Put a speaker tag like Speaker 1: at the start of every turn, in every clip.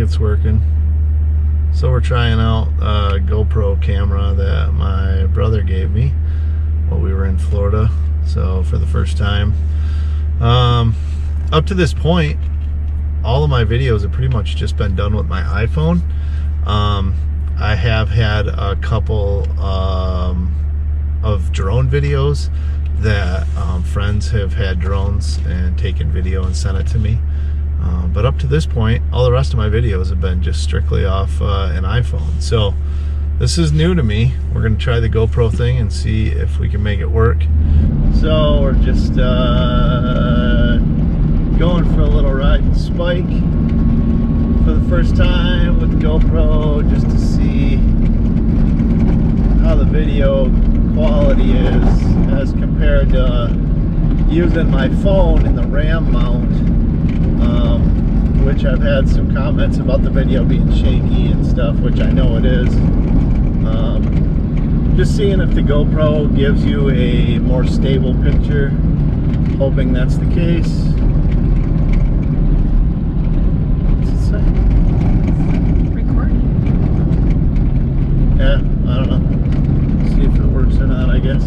Speaker 1: it's working. So we're trying out a GoPro camera that my brother gave me while we were in Florida. So for the first time. Up to this point, all of my videos have pretty much just been done with my iPhone. I have had a couple of drone videos that friends have had drones and taken video and sent it to me. But up to this point, all the rest of my videos have been just strictly off an iPhone. So this is new to me. We're gonna try the GoPro thing and see if we can make it work. So we're just going for a little ride in Spike for the first time with GoPro, just to see how the video quality is as compared to using my phone in the RAM mount, which I've had some comments about the video being shaky and stuff, which I know it is. Just seeing if the GoPro gives you a more stable picture, hoping that's the case. What's it say?
Speaker 2: Recording.
Speaker 1: Yeah, I don't know. See if it works or not, I guess.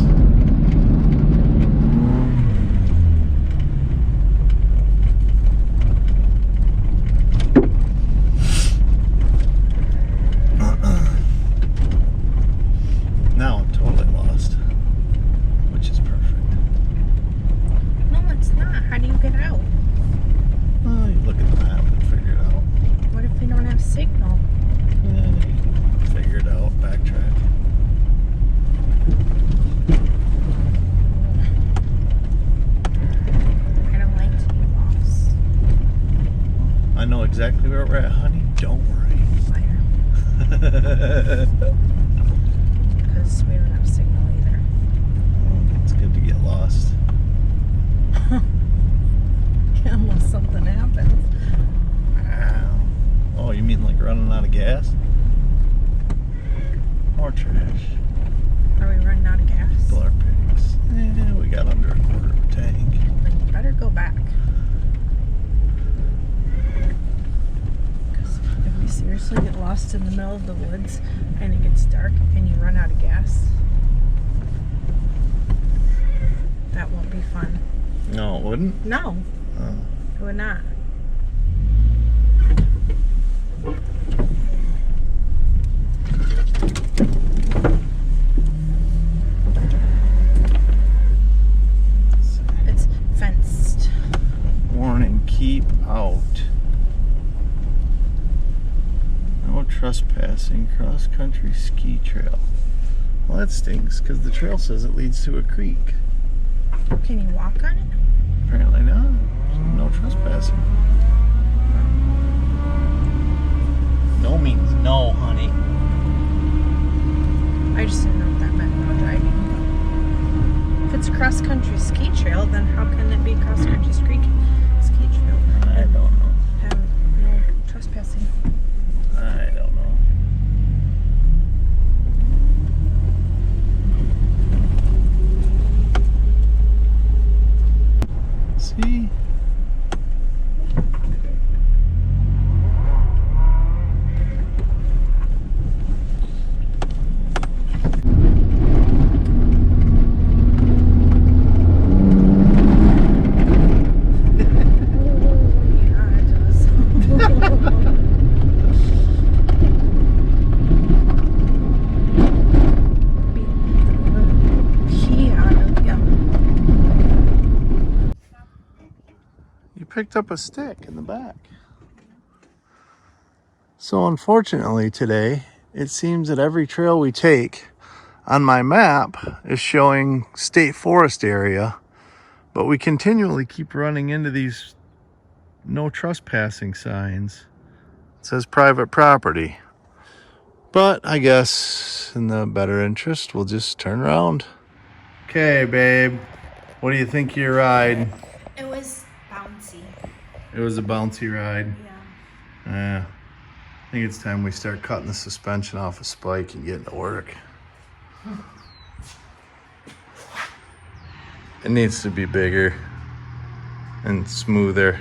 Speaker 1: Now I'm totally lost, which is perfect.
Speaker 2: No, it's not. How do you get out?
Speaker 1: Well, you look at the map and figure it out.
Speaker 2: What if we don't have signal?
Speaker 1: Yeah, you can figure it out, backtrack.
Speaker 2: I don't like to be lost.
Speaker 1: I know exactly where we're at, honey. Don't worry.
Speaker 2: Liar. Because we don't have signal either.
Speaker 1: It's good to get lost.
Speaker 2: Yeah, unless something happens.
Speaker 1: Wow. Oh, you mean like running out of gas? More trash.
Speaker 2: Are we running out of gas?
Speaker 1: Fill our pigs. Yeah, we got under a quarter of a tank.
Speaker 2: Then you better go back. Because if we seriously get lost in the middle of the woods and it gets dark and you run out of gas, that won't be fun.
Speaker 1: No, it wouldn't?
Speaker 2: No,
Speaker 1: Oh.
Speaker 2: it would not. It's fenced.
Speaker 1: Warning, keep out. No trespassing, cross-country ski trail. Well, that stinks, because the trail says it leads to a creek.
Speaker 2: Can you walk on it?
Speaker 1: Apparently not. No trespassing. No means no, honey.
Speaker 2: I just didn't know what that meant, no driving. If it's a cross-country ski trail, then how can it be cross-country ski trail?
Speaker 1: I don't know.
Speaker 2: Have no trespassing.
Speaker 1: I don't know. See?
Speaker 2: Yeah, it does.
Speaker 1: You picked up a stick in the back. So unfortunately today, it seems that every trail we take on my map is showing state forest area, but we continually keep running into these no trespassing signs. It says private property. But I guess in the better interest, we'll just turn around. Okay, babe. What do you think of your ride?
Speaker 2: It was bouncy.
Speaker 1: It was a bouncy ride.
Speaker 2: Yeah.
Speaker 1: I think it's time we start cutting the suspension off a Spike and getting to work. It needs to be bigger and smoother.